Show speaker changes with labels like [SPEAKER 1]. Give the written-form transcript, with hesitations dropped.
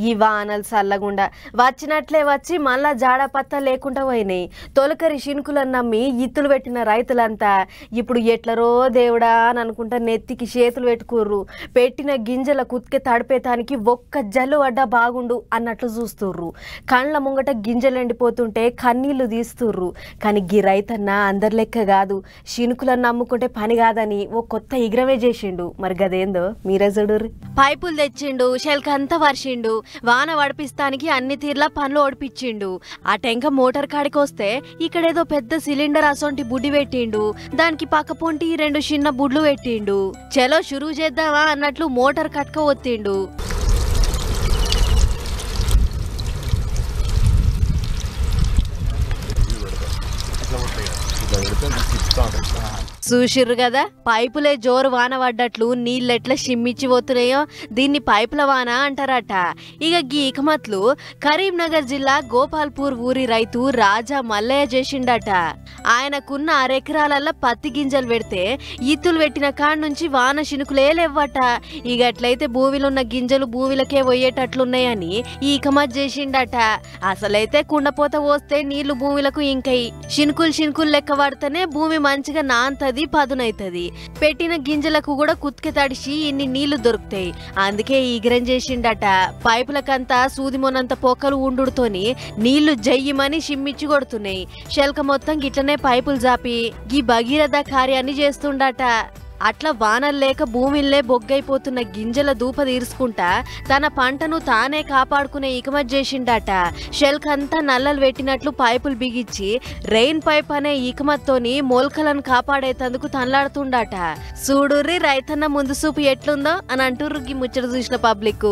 [SPEAKER 1] ఈ వానలు చల్లగుండా వచ్చినట్లే వచ్చి మళ్ళా జాడపత్త లేకుండా పోయినాయి. తొలకరి శినుకులను నమ్మి ఇత్తులు పెట్టిన రైతులంతా ఇప్పుడు ఎట్లరో దేవుడా అని అనుకుంటా నెత్తికి చేతులు పెట్టుకుర్రు. పెట్టిన గింజల కుత్కె తడిపేతానికి ఒక్క జల్లు పడ్డా బాగుండు అన్నట్లు చూస్తుర్రు. కండ్ల ముంగట గింజలు ఎండిపోతుంటే కన్నీళ్లు తీస్తుర్రు. కానీ గీ రైతన్న అందరి లెక్క కాదు, శినుకులను నమ్ముకుంటే పని కాదని ఓ కొత్త ఇగ్రమే చేసిండు. మరి గదేందో మీరే చూడుర్రి. పైపులు తెచ్చిండు, శెల్కంతా వర్షిండు, వాన వడిపిస్తానికి అన్ని తీర్లా పనులు ఓడిపించిండు. ఆ టెంక మోటార్ కాడికి వస్తే ఇక్కడేదో పెద్ద సిలిండర్ అసొంటి బుడ్డి పెట్టిండు. దానికి పక్క పొంటి 2 చిన్న బుడ్లు పెట్టిండు. చలో షురూ చేద్దామా అన్నట్లు మోటార్ కట్క ఒత్తిండు. చూసిర్రు కదా, పైపులే జోరు వాన పడ్డట్లు నీళ్ళెట్లా షిమ్మిచ్చి పోతున్నాయో దీన్ని పైపుల వాన అంటారట. ఇక గీ ఇకమత్లు కరీంనగర్ జిల్లా గోపాల్పూర్ ఊరి రైతు రాజా మల్లయ్య చేసిండట. ఆయనకున్న 6 ఎకరాలల్లో పత్తి గింజలు పెడితే ఇత్తులు పెట్టిన కాడ నుంచి వాన శినుకులే లేవట. ఇక అట్లయితే భూమిలున్న గింజలు భూమిలకే పోయేటట్లున్నాయని ఈ ఇకమత్ చేసిండట. అసలైతే కుండపోత పోస్తే నీళ్లు భూమిలకు ఇంకై శినుకులు లెక్క పడితేనే భూమి మంచిగా నాంతది, పదునైతది. పెట్టిన గింజలకు కూడా కుత్కె తడిసి ఇన్ని నీళ్లు దొరుకుతాయి. అందుకే ఈగ్రం చేసిండట. పైపులకంతా సూదిమోనంత పొక్కలు ఉండుతోని నీళ్లు జయ్యమని షిమ్మిచ్చి కొడుతున్నాయి. శెల్క మొత్తం గిట్లనే పైపులు జాపి గీ భగీరథ కార్యాన్ని చేస్తుండట. అట్లా వానలు లేక భూమిల్లే బొగ్గైపోతున్న గింజల దూప తీర్చుకుంటా తన పంటను తానే కాపాడుకునే ఇకమత్ చేసిండట. షెల్కంతా నల్లలు పెట్టినట్లు పైపులు బిగిచ్చి రెయిన్ పైప్ అనే ఇకమత్తోని మొలకలను కాపాడేతందుకు తనలాడుతుండట. చూడుర్రి రైతన్న ముందు చూపు ఎట్లుందో అని అంటుర్రు గీ ముచ్చట చూసిన పబ్లిక్.